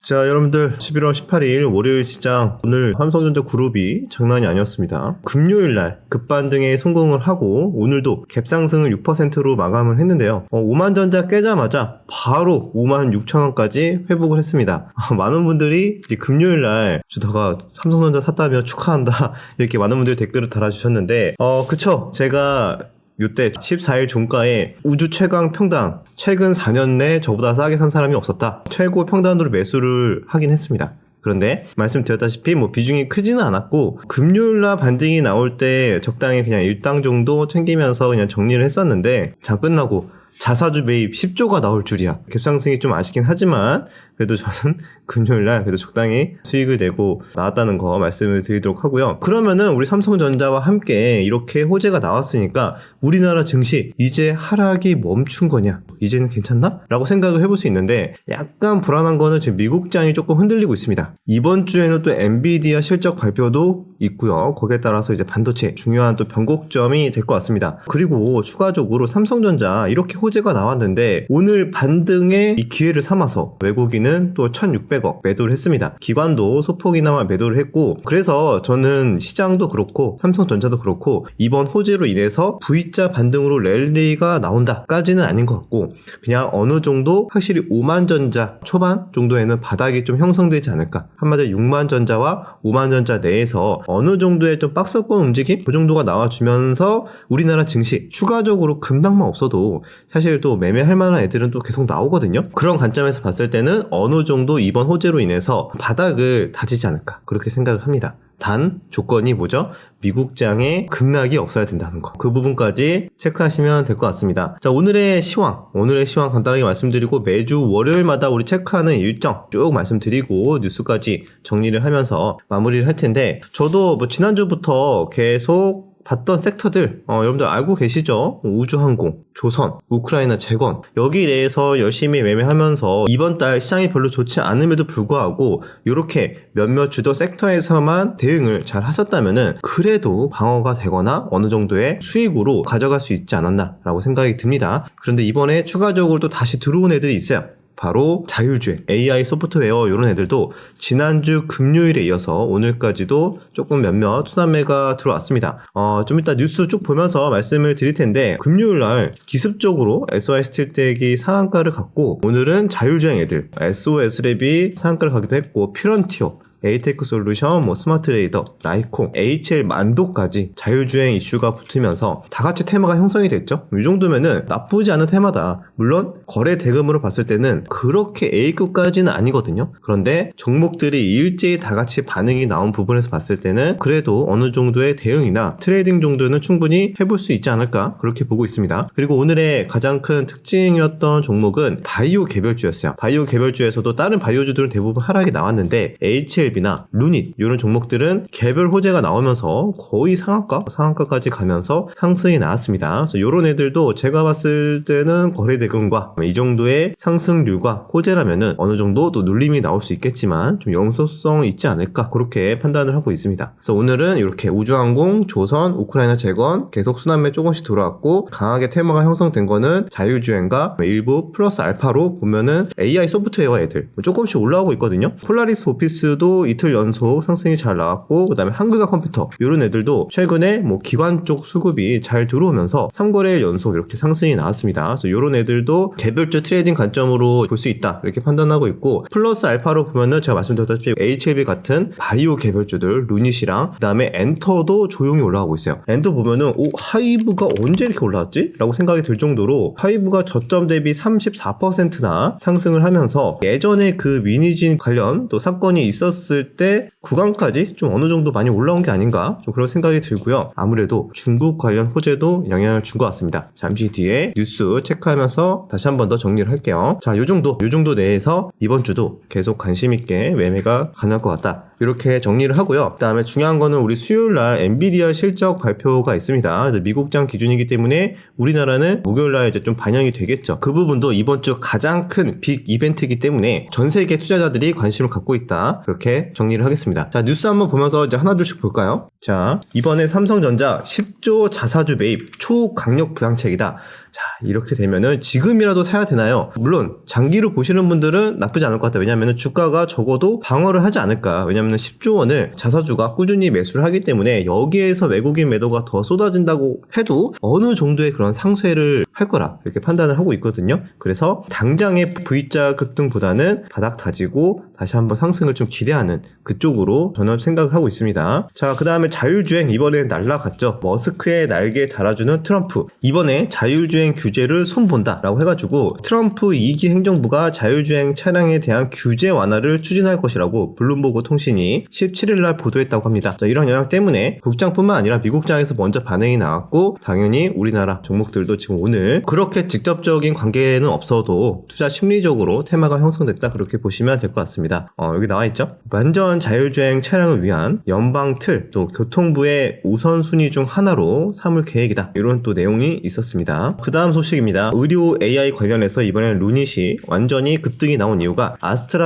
자, 여러분들 11월 18일 월요일 시장 오늘 삼성전자 그룹이 장난이 아니었습니다. 금요일날 급반등에 성공을 하고 오늘도 갭상승을 6%로 마감을 했는데요. 5만전자 깨자마자 바로 56,000원까지 회복을 했습니다. 많은 분들이 이제 금요일날 주다가 삼성전자 샀다며 축하한다 이렇게 많은 분들이 댓글을 달아주셨는데 그쵸, 제가 요때 14일 종가에 우주 최강 평당 최근 4년 내 저보다 싸게 산 사람이 없었다. 최고 평단으로 매수를 하긴 했습니다. 그런데 말씀드렸다시피 비중이 크지는 않았고 금요일날 반등이 나올 때 적당히 그냥 일당 정도 챙기면서 그냥 정리를 했었는데 장 끝나고 자사주 매입 10조가 나올 줄이야. 갭상승이 좀 아쉽긴 하지만 그래도 저는 금요일날 그래도 적당히 수익을 내고 나왔다는 거 말씀을 드리도록 하고요. 그러면은 우리 삼성전자와 함께 이렇게 호재가 나왔으니까 우리나라 증시 이제 하락이 멈춘 거냐? 이제는 괜찮나? 라고 생각을 해볼 수 있는데 약간 불안한 거는 지금 미국장이 조금 흔들리고 있습니다. 이번 주에는 또 엔비디아 실적 발표도 있고요. 거기에 따라서 이제 반도체 중요한 또 변곡점이 될 것 같습니다. 그리고 추가적으로 삼성전자 이렇게 호재가 나왔는데 오늘 반등의 이 기회를 삼아서 외국인은 또 1,600억 매도를 했습니다. 기관도 소폭이나마 매도를 했고 그래서 저는 시장도 그렇고 삼성전자도 그렇고 이번 호재로 인해서 V자 반등으로 랠리가 나온다까지는 아닌 것 같고 그냥 어느 정도 확실히 5만전자 초반 정도에는 바닥이 좀 형성되지 않을까. 한마디로 6만전자와 5만전자 내에서 어느 정도의 좀 박스권 움직임 그 정도가 나와주면서 우리나라 증시 추가적으로 급락만 없어도 사실 또 매매할 만한 애들은 또 계속 나오거든요. 그런 관점에서 봤을 때는 어느 정도 이번 호재로 인해서 바닥을 다지지 않을까 그렇게 생각을 합니다. 단 조건이 뭐죠? 미국장에 급락이 없어야 된다는 거. 그 부분까지 체크하시면 될 것 같습니다. 자, 오늘의 시황 간단하게 말씀드리고 매주 월요일마다 우리 체크하는 일정 쭉 말씀드리고 뉴스까지 정리를 하면서 마무리를 할 텐데 저도 지난주부터 계속 봤던 섹터들 여러분들 알고 계시죠? 우주항공, 조선, 우크라이나 재건 여기 대해서 열심히 매매하면서 이번 달 시장이 별로 좋지 않음에도 불구하고 이렇게 몇몇 주도 섹터에서만 대응을 잘 하셨다면은 그래도 방어가 되거나 어느 정도의 수익으로 가져갈 수 있지 않았나 라고 생각이 듭니다. 그런데 이번에 추가적으로 또 다시 들어온 애들이 있어요. 바로 자율주행, AI 소프트웨어 이런 애들도 지난주 금요일에 이어서 오늘까지도 조금 몇몇 투자매가 들어왔습니다. 좀 이따 뉴스 쭉 보면서 말씀을 드릴 텐데 금요일날 기습적으로 SY스틸텍이 상한가를 갔고 오늘은 자율주행 애들 SOS랩이 상한가를 가기도 했고 피런티어 에이테크 솔루션, 스마트레이더, 라이콩, HL 만도까지 자율주행 이슈가 붙으면서 다 같이 테마가 형성이 됐죠. 이 정도면은 나쁘지 않은 테마다. 물론 거래 대금으로 봤을 때는 그렇게 A급까지는 아니거든요. 그런데 종목들이 일제히 다 같이 반응이 나온 부분에서 봤을 때는 그래도 어느 정도의 대응이나 트레이딩 정도는 충분히 해볼 수 있지 않을까 그렇게 보고 있습니다. 그리고 오늘의 가장 큰 특징이었던 종목은 바이오 개별주였어요. 바이오 개별주에서도 다른 바이오주들은 대부분 하락이 나왔는데 HL 나 루닛 이런 종목들은 개별 호재가 나오면서 거의 상한가까지 가면서 상승이 나왔습니다. 그래서 이런 애들도 제가 봤을 때는 거래 대금과 이 정도의 상승률과 호재라면은 어느 정도 또 눌림이 나올 수 있겠지만 좀 영속성 있지 않을까 그렇게 판단을 하고 있습니다. 그래서 오늘은 이렇게 우주항공, 조선, 우크라이나 재건 계속 순환매 조금씩 들어왔고 강하게 테마가 형성된 거는 자율주행과 일부 플러스 알파로 보면은 AI 소프트웨어 애들 조금씩 올라오고 있거든요. 폴라리스 오피스도 이틀 연속 상승이 잘 나왔고 그 다음에 한글과 컴퓨터 이런 애들도 최근에 기관 쪽 수급이 잘 들어오면서 3거래일 연속 이렇게 상승이 나왔습니다. 그래서 이런 애들도 개별주 트레이딩 관점으로 볼 수 있다 이렇게 판단하고 있고 플러스 알파로 보면은 제가 말씀드렸다시피 HLB 같은 바이오 개별주들 루닛이랑 그 다음에 엔터도 조용히 올라가고 있어요. 엔터 보면은 하이브가 언제 이렇게 올라왔지? 라고 생각이 들 정도로 하이브가 저점 대비 34%나 상승을 하면서 예전에 그 미니진 관련 또 사건이 있었을 때 구간까지 좀 어느 정도 많이 올라온 게 아닌가 좀 그런 생각이 들고요. 아무래도 중국 관련 호재도 영향을 준 것 같습니다. 잠시 뒤에 뉴스 체크하면서 다시 한 번 더 정리를 할게요. 자, 요 정도 내에서 이번 주도 계속 관심 있게 매매가 가능할 것 같다. 이렇게 정리를 하고요. 그 다음에 중요한 거는 우리 수요일날 엔비디아 실적 발표가 있습니다. 그래서 미국장 기준이기 때문에 우리나라는 목요일날 이제 좀 반영이 되겠죠. 그 부분도 이번 주 가장 큰 빅 이벤트이기 때문에 전 세계 투자자들이 관심을 갖고 있다. 그렇게 정리를 하겠습니다. 자, 뉴스 한번 보면서 이제 하나둘씩 볼까요? 자, 이번에 삼성전자 10조 자사주 매입 초강력 부양책이다. 자, 이렇게 되면은 지금이라도 사야 되나요? 물론 장기로 보시는 분들은 나쁘지 않을 것 같아요. 왜냐하면 주가가 적어도 방어를 하지 않을까. 왜냐하면 10조 원을 자사주가 꾸준히 매수를 하기 때문에 여기에서 외국인 매도가 더 쏟아진다고 해도 어느 정도의 그런 상쇄를 할 거라 이렇게 판단을 하고 있거든요. 그래서 당장의 V자 급등보다는 바닥 다지고 다시 한번 상승을 좀 기대하는 그쪽으로 저는 생각을 하고 있습니다. 자, 그 다음에 자율주행 이번엔 날라갔죠. 머스크의 날개 달아주는 트럼프. 이번에 자율주행 규제를 손본다 라고 해가지고 트럼프 2기 행정부가 자율주행 차량에 대한 규제 완화를 추진할 것이라고 블룸버그 통신이 17일날 보도했다고 합니다. 자, 이런 영향 때문에 국장뿐만 아니라 미국장에서 먼저 반응이 나왔고 당연히 우리나라 종목들도 지금 오늘 그렇게 직접적인 관계는 없어도 투자 심리적으로 테마가 형성됐다 그렇게 보시면 될 것 같습니다. 여기 나와있죠. 완전 자율주행 차량을 위한 연방 틀 또 교통부의 우선순위 중 하나로 삼을 계획이다. 이런 또 내용이 있었습니다. 그 다음 소식입니다. 의료 AI 관련해서 이번에 루닛이 완전히 급등이 나온 이유가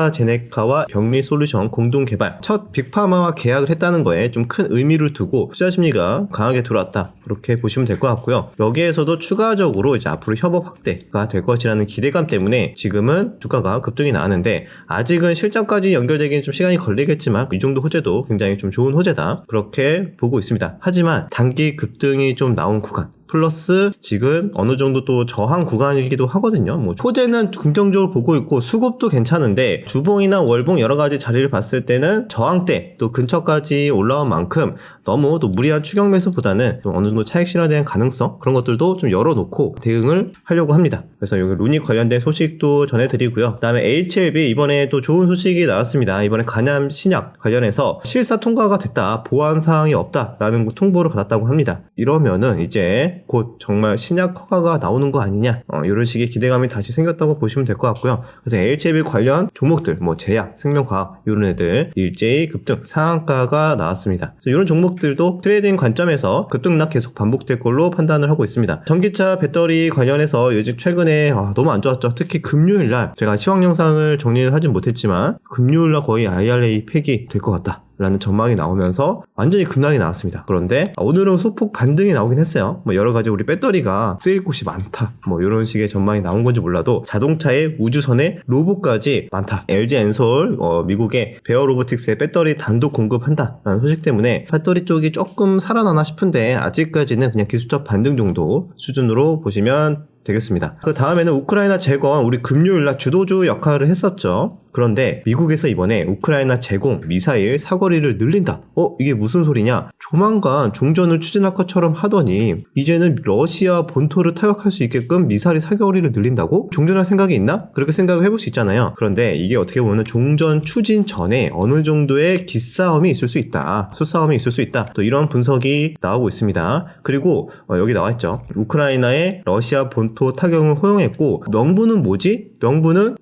아스트라제네카와 병리 솔루션 공동 개발 첫 빅파마와 계약을 했다는 거에 좀 큰 의미를 두고 투자 심리가 강하게 들어왔다. 그렇게 보시면 될 것 같고요. 여기에서도 추가적으로 이제 앞으로 협업 확대가 될 것이라는 기대감 때문에 지금은 주가가 급등이 나왔는데 아직은 실적까지 연결되기는 좀 시간이 걸리겠지만 이 정도 호재도 굉장히 좀 좋은 호재다. 그렇게 보고 있습니다. 하지만 단기 급등이 좀 나온 구간 플러스 지금 어느 정도 또 저항 구간이기도 하거든요. 뭐 호재는 긍정적으로 보고 있고 수급도 괜찮은데 주봉이나 월봉 여러 가지 자리를 봤을 때는 저항대 또 근처까지 올라온 만큼 너무 또 무리한 추격 매수보다는 좀 어느 정도 차익 실현에 대한 가능성 그런 것들도 좀 열어놓고 대응을 하려고 합니다. 그래서 여기 루닛 관련된 소식도 전해드리고요. 그다음에 HLB 이번에 또 좋은 소식이 나왔습니다. 이번에 간암 신약 관련해서 실사 통과가 됐다. 보완 사항이 없다라는 통보를 받았다고 합니다. 이러면은 이제 곧 정말 신약 허가가 나오는 거 아니냐 이런 식의 기대감이 다시 생겼다고 보시면 될 것 같고요. 그래서 HLB 관련 종목들 뭐 제약, 생명과학 이런 애들 일제히 급등 상한가가 나왔습니다. 그래서 이런 종목들도 트레이딩 관점에서 급등락 계속 반복될 걸로 판단을 하고 있습니다. 전기차 배터리 관련해서 요즘 최근에 너무 안 좋았죠. 특히 금요일날 제가 시황 영상을 정리를 하진 못했지만 금요일날 거의 IRA 폐기 될 것 같다 라는 전망이 나오면서 완전히 급락이 나왔습니다. 그런데 오늘은 소폭 반등이 나오긴 했어요. 뭐 여러 가지 우리 배터리가 쓰일 곳이 많다. 뭐 이런 식의 전망이 나온 건지 몰라도 자동차의 우주선에 로봇까지 많다. LG 엔솔 미국의 베어 로보틱스의 배터리 단독 공급한다라는 소식 때문에 배터리 쪽이 조금 살아나나 싶은데 아직까지는 그냥 기술적 반등 정도 수준으로 보시면 되겠습니다. 그 다음에는 우크라이나 재건 우리 금요일날 주도주 역할을 했었죠. 그런데 미국에서 이번에 우크라이나 제공 미사일 사거리를 늘린다. 이게 무슨 소리냐? 조만간 종전을 추진할 것처럼 하더니 이제는 러시아 본토를 타격할 수 있게끔 미사일 사거리를 늘린다고? 종전할 생각이 있나? 그렇게 생각을 해볼 수 있잖아요. 그런데 이게 어떻게 보면 종전 추진 전에 어느 정도의 기싸움이 있을 수 있다. 수싸움이 있을 수 있다. 또 이런 분석이 나오고 있습니다. 그리고 여기 나와있죠. 우크라이나의 러시아 본토 타격을 허용했고 명분은 뭐지? 명분은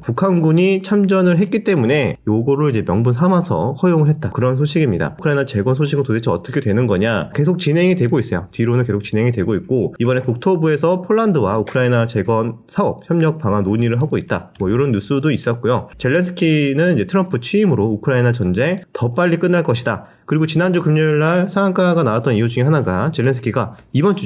북한군이 참전을 했기 때문에 요거를 이제 명분 삼아서 허용을 했다. 그런 소식입니다. 우크라이나 재건 소식은 도대체 어떻게 되는 거냐? 계속 진행이 되고 있어요. 뒤로는 계속 진행이 되고 있고 이번에 국토부에서 폴란드와 우크라이나 재건 사업 협력 방안 논의를 하고 있다. 뭐 이런 뉴스도 있었고요. 젤렌스키는 이제 트럼프 취임으로 우크라이나 전쟁 더 빨리 끝날 것이다. 그리고 지난주 금요일날 상한가가 나왔던 이유 중에 하나가 젤렌스키가 이번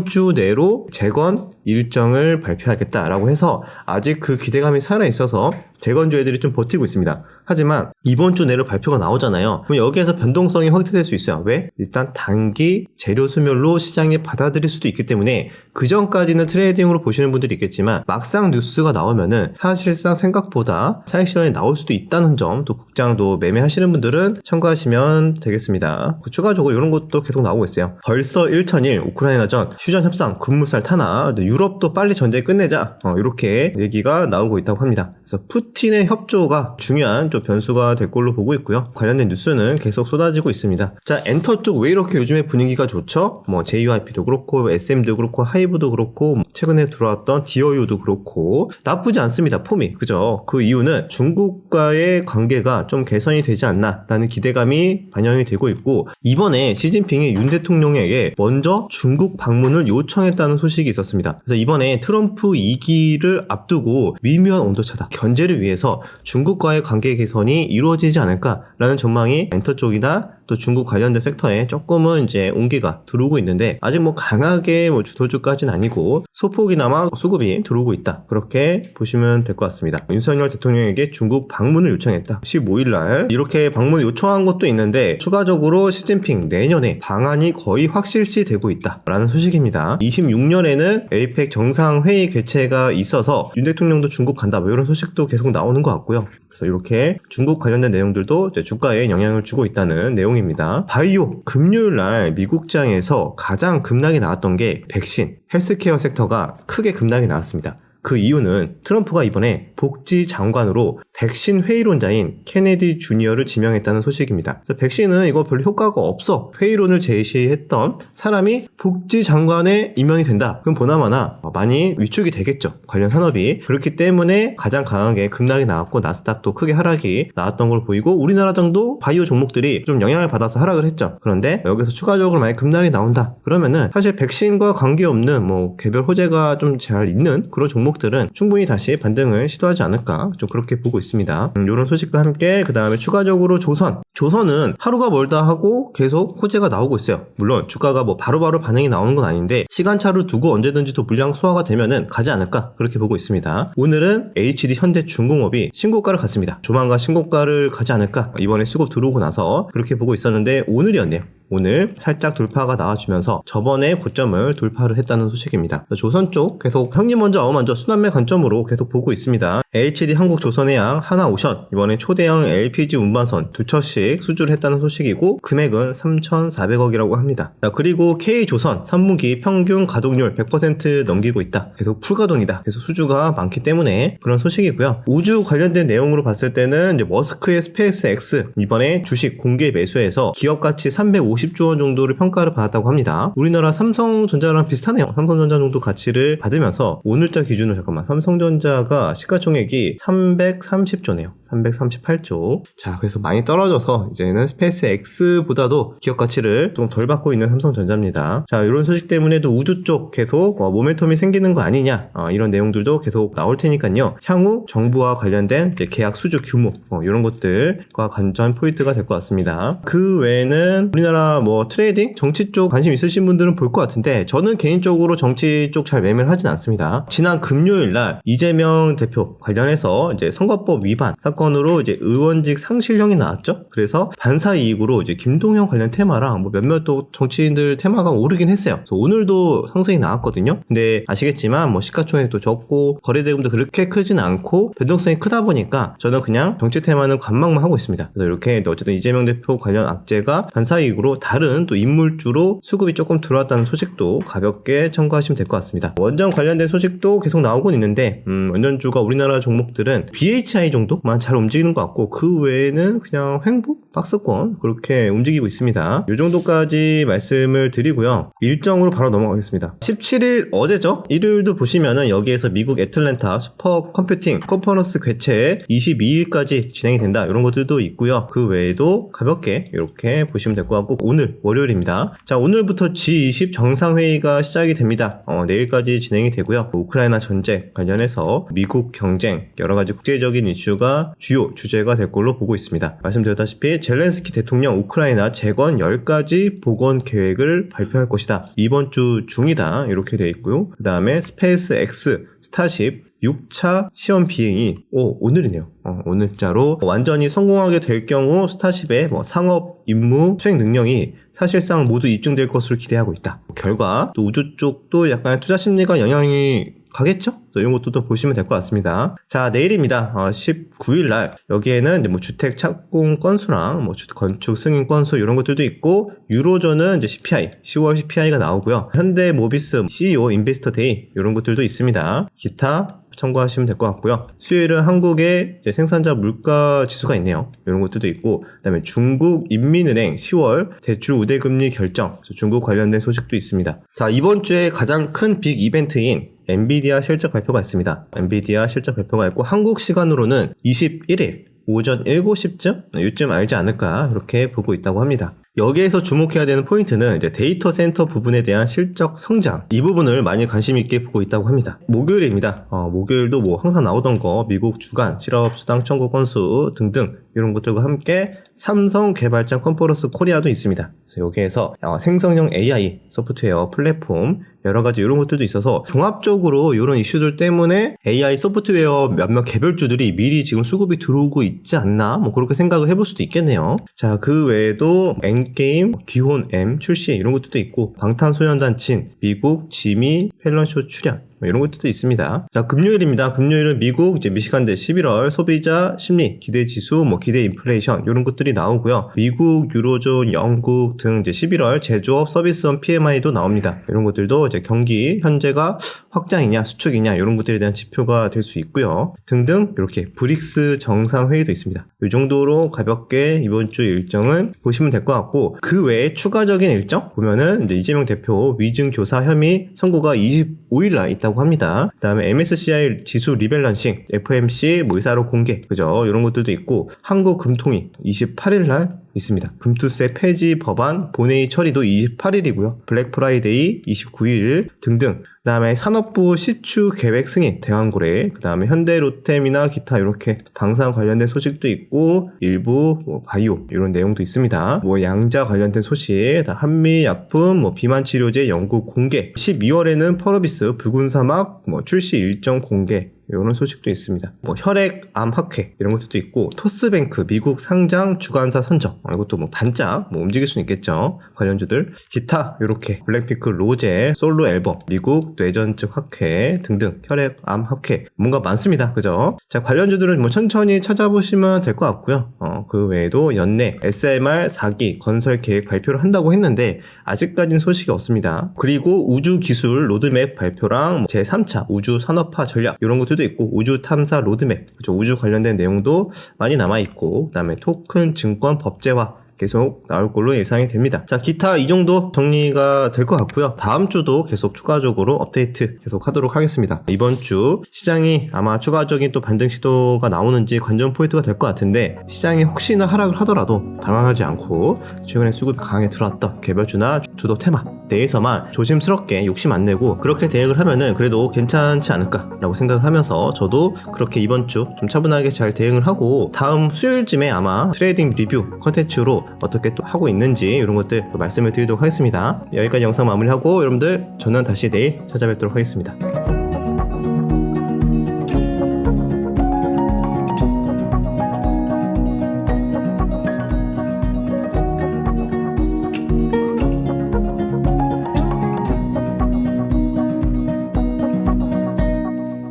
주 내로 재건 일정을 발표하겠다라고 해서 아직 그 기대감이 살아있어서 재건주애들이 좀 버티고 있습니다. 하지만 이번 주 내로 발표가 나오잖아요. 그럼 여기에서 변동성이 확대될 수 있어요. 왜? 일단 단기 재료 소멸로 시장에 받아들일 수도 있기 때문에 그 전까지는 트레이딩으로 보시는 분들이 있겠지만 막상 뉴스가 나오면은 사실상 생각보다 차익 실현이 나올 수도 있다는 점 또 국장도 매매하시는 분들은 참고하시면 되겠습니다. 추가적으로 이런 것도 계속 나오고 있어요. 벌써 1천일 우크라이나전 휴전 협상 급물살 타나 유럽도 빨리 전쟁 끝내자 이렇게 얘기가 나오고 있다고 합니다. 그래서 푸틴의 협조가 중요한 좀 변수가 될 걸로 보고 있고요. 관련된 뉴스는 계속 쏟아지고 있습니다. 자, 엔터 쪽 왜 이렇게 요즘에 분위기가 좋죠? 뭐 JYP도 그렇고 SM도 그렇고 하이브도 그렇고 최근에 들어왔던 디어유도 그렇고 나쁘지 않습니다. 폼이. 그죠? 그 이유는 중국과의 관계가 좀 개선이 되지 않나 라는 기대감이 반영이 되고 있고 이번에 시진핑이 윤 대통령에게 먼저 중국 방문을 요청했다는 소식이 있었습니다. 그래서 이번에 트럼프 2기를 앞두고 미묘한 온도차다. 견제를 위해서 중국과의 관계 개선이 이루어지지 않을까라는 전망이 엔터 쪽이나 또 또 중국 관련된 섹터에 조금은 이제 온기가 들어오고 있는데 아직 뭐 강하게 뭐 주도주까지는 아니고 소폭이나마 수급이 들어오고 있다. 그렇게 보시면 될 것 같습니다. 윤석열 대통령에게 중국 방문을 요청했다. 15일날 이렇게 방문을 요청한 것도 있는데 추가적으로 시진핑 내년에 방한이 거의 확실시 되고 있다 라는 소식입니다. 26년에는 에이펙 정상회의 개최가 있어서 윤 대통령도 중국 간다 뭐 이런 소식도 계속 나오는 것 같고요. 그래서 이렇게 중국 관련된 내용들도 이제 주가에 영향을 주고 있다는 내용입니다. 바이오 금요일날 미국장에서 가장 급락이 나왔던 게 백신, 헬스케어 섹터가 크게 급락이 나왔습니다. 그 이유는 트럼프가 이번에 복지 장관으로 백신 회의론자인 케네디 주니어를 지명했다는 소식입니다. 그래서 백신은 이거 별로 효과가 없어 회의론을 제시했던 사람이 복지 장관에 임명이 된다. 그럼 보나마나 많이 위축이 되겠죠. 관련 산업이. 그렇기 때문에 가장 강하게 급락이 나왔고 나스닥도 크게 하락이 나왔던 걸 보이고 우리나라 정도 바이오 종목들이 좀 영향을 받아서 하락을 했죠. 그런데 여기서 추가적으로 만약 급락이 나온다. 그러면은 사실 백신과 관계없는 뭐 개별 호재가 좀 잘 있는 그런 종목들은 충분히 다시 반등을 시도하지 않을까 좀 그렇게 보고 있습니다. 이런 소식과 함께 그 다음에 추가적으로 조선은 하루가 멀다 하고 계속 호재가 나오고 있어요. 물론 주가가 뭐 바로바로 반응이 나오는 건 아닌데 시간차를 두고 언제든지 또 물량 소화가 되면은 가지 않을까 그렇게 보고 있습니다. 오늘은 HD 현대중공업이 신고가를 갔습니다. 조만간 신고가를 가지 않을까 이번에 수급 들어오고 나서 그렇게 보고 있었는데 오늘이었네요. 오늘 살짝 돌파가 나와주면서 저번에 고점을 돌파를 했다는 소식입니다. 조선 쪽 계속 형님 먼저 아우 먼저 순환매 관점으로 계속 보고 있습니다. HD 한국조선해양, 하나오션 이번에 초대형 LPG 운반선 2척씩 수주를 했다는 소식이고 금액은 3,400억이라고 합니다. 그리고 K조선 3분기 평균 가동률 100% 넘기고 있다. 계속 풀가동이다. 계속 수주가 많기 때문에 그런 소식이고요. 우주 관련된 내용으로 봤을 때는 이제 머스크의 스페이스 X 이번에 주식 공개 매수해서 기업가치 350조 원 정도를 평가를 받았다고 합니다. 우리나라 삼성전자랑 비슷하네요. 삼성전자 정도 가치를 받으면서 오늘자 기준으로 잠깐만 삼성전자가 시가총액이 330조네요. 338조. 자, 그래서 많이 떨어져서 이제는 스페이스 X보다도 기업 가치를 좀 덜 받고 있는 삼성전자입니다. 자, 이런 소식 때문에도 우주 쪽 계속 모멘텀이 생기는 거 아니냐 이런 내용들도 계속 나올 테니까요. 향후 정부와 관련된 계약 수주 규모 이런 것들과 관전 포인트가 될 것 같습니다. 그 외에는 우리나라 뭐 트레이딩, 정치 쪽 관심 있으신 분들은 볼 것 같은데 저는 개인적으로 정치 쪽 잘 매매를 하진 않습니다. 지난 금요일 날 이재명 대표 관련해서 이제 선거법 위반 사건으로 이제 의원직 상실형이 나왔죠. 그래서 반사 이익으로 이제 김동연 관련 테마랑 뭐 몇몇 또 정치인들 테마가 오르긴 했어요. 그래서 오늘도 상승이 나왔거든요. 근데 아시겠지만 뭐 시가총액도 적고 거래대금도 그렇게 크진 않고 변동성이 크다 보니까 저는 그냥 정치 테마는 관망만 하고 있습니다. 그래서 이렇게 어쨌든 이재명 대표 관련 악재가 반사 이익으로 다른 또 인물주로 수급이 조금 들어왔다는 소식도 가볍게 참고하시면 될 것 같습니다. 원전 관련된 소식도 계속 나오곤 있는데 원전주가 우리나라 종목들은 BHI 정도만 잘 움직이는 것 같고 그 외에는 그냥 횡보? 박스권 그렇게 움직이고 있습니다. 이 정도까지 말씀을 드리고요. 일정으로 바로 넘어가겠습니다. 17일 어제죠? 일요일도 보시면은 여기에서 미국 애틀랜타 슈퍼컴퓨팅 컨퍼런스 개최 22일까지 진행이 된다. 이런 것들도 있고요. 그 외에도 가볍게 이렇게 보시면 될 것 같고 오늘 월요일입니다. 자, 오늘부터 G20 정상회의가 시작이 됩니다. 내일까지 진행이 되고요. 우크라이나 전쟁 관련해서 미국 경쟁 여러 가지 국제적인 이슈가 주요 주제가 될 걸로 보고 있습니다. 말씀드렸다시피 젤렌스키 대통령 우크라이나 재건 10가지 복원 계획을 발표할 것이다. 이번 주 중이다. 이렇게 되어 있고요. 그 다음에 스페이스 X 스타쉽 6차 시험 비행이 오늘이네요. 오늘자로 완전히 성공하게 될 경우 스타쉽의 상업 임무 수행 능력이 사실상 모두 입증될 것으로 기대하고 있다. 결과 또 우주 쪽도 약간 투자 심리가 영향이 가겠죠? 이런 것도 또 보시면 될 것 같습니다. 자, 내일입니다. 19일 날 여기에는 이제 주택 착공 건수랑 건축 승인 건수 이런 것들도 있고 유로존은 이제 CPI 10월 CPI가 나오고요. 현대모비스 CEO 인베스터 데이 이런 것들도 있습니다. 기타 참고하시면 될 것 같고요. 수요일은 한국의 이제 생산자 물가 지수가 있네요. 이런 것들도 있고, 그다음에 중국 인민은행 10월 대출 우대금리 결정, 중국 관련된 소식도 있습니다. 자, 이번 주에 가장 큰 빅 이벤트인 엔비디아 실적 발표가 있습니다. 엔비디아 실적 발표가 있고 한국 시간으로는 21일 오전 7시쯤 요쯤 알지 않을까 이렇게 보고 있다고 합니다. 여기에서 주목해야 되는 포인트는 이제 데이터 센터 부분에 대한 실적 성장 이 부분을 많이 관심 있게 보고 있다고 합니다. 목요일입니다. 목요일도 항상 나오던 거 미국 주간 실업 수당 청구 건수 등등 이런 것들과 함께 삼성 개발자 컨퍼런스 코리아도 있습니다. 그래서 여기에서 생성형 AI 소프트웨어 플랫폼 여러 가지 이런 것들도 있어서 종합적으로 이런 이슈들 때문에 AI 소프트웨어 몇몇 개별주들이 미리 지금 수급이 들어오고 있지 않나 뭐 그렇게 생각을 해볼 수도 있겠네요. 자, 그 외에도 엔게임, 귀혼 M 출시 이런 것들도 있고 방탄소년단 진, 미국 지미 펠런쇼 출연 이런 것들도 있습니다. 자, 금요일입니다. 금요일은 미국 이제 미시간대 11월 소비자 심리 기대 지수, 뭐 기대 인플레이션 이런 것들이 나오고요. 미국, 유로존, 영국 등 이제 11월 제조업 서비스업 PMI도 나옵니다. 이런 것들도 이제 경기 현재가 확장이냐 수축이냐 이런 것들에 대한 지표가 될 수 있고요. 등등 이렇게 브릭스 정상회의도 있습니다. 이 정도로 가볍게 이번 주 일정은 보시면 될 것 같고 그 외에 추가적인 일정 보면은 이제 이재명 대표 위증 교사 혐의 선고가 25일 날 있다고 합니다. 그 다음에 MSCI 지수 리밸런싱, FMC 뭐 의사로 공개, 그죠? 이런 것들도 있고, 한국금통위 28일 날 있습니다. 금투세 폐지 법안 본회의 처리도 28일이고요. 블랙 프라이데이 29일 등등. 그 다음에 산업부 시추 계획 승인, 대왕고래, 그 다음에 현대 로템이나 기타 이렇게 방산 관련된 소식도 있고, 일부 뭐 바이오 이런 내용도 있습니다. 뭐 양자 관련된 소식, 한미약품, 뭐 비만치료제 연구 공개, 12월에는 펄어비스 붉은 사막 뭐 출시 일정 공개, 이런 소식도 있습니다. 뭐 혈액암 학회 이런 것들도 있고 토스뱅크 미국 상장 주관사 선정 이것도 뭐 반짝 뭐 움직일 수는 있겠죠. 관련주들 기타 이렇게 블랙핑크 로제 솔로 앨범 미국 뇌전증 학회 등등 혈액암 학회 뭔가 많습니다. 그죠? 자, 관련주들은 뭐 천천히 찾아보시면 될 것 같고요. 그 외에도 연내 SMR 4기 건설 계획 발표를 한다고 했는데 아직까지는 소식이 없습니다. 그리고 우주 기술 로드맵 발표랑 제3차 우주 산업화 전략 이런 것들도 있고 우주 탐사 로드맵, 그렇죠? 우주 관련된 내용도 많이 남아있고 그다음에 토큰 증권 법제화 계속 나올 걸로 예상이 됩니다. 자, 기타 이 정도 정리가 될 것 같고요. 다음 주도 계속 추가적으로 업데이트 계속 하도록 하겠습니다. 이번 주 시장이 아마 추가적인 또 반등 시도가 나오는지 관전 포인트가 될 것 같은데 시장이 혹시나 하락을 하더라도 당황하지 않고 최근에 수급이 강하게 들어왔던 개별주나 주도 테마 내에서만 조심스럽게 욕심 안 내고 그렇게 대응을 하면은 그래도 괜찮지 않을까라고 생각을 하면서 저도 그렇게 이번 주 좀 차분하게 잘 대응을 하고 다음 수요일쯤에 아마 트레이딩 리뷰 컨텐츠로 어떻게 또 하고 있는지 이런 것들 말씀을 드리도록 하겠습니다. 여기까지 영상 마무리하고 여러분들 저는 다시 내일 찾아뵙도록 하겠습니다.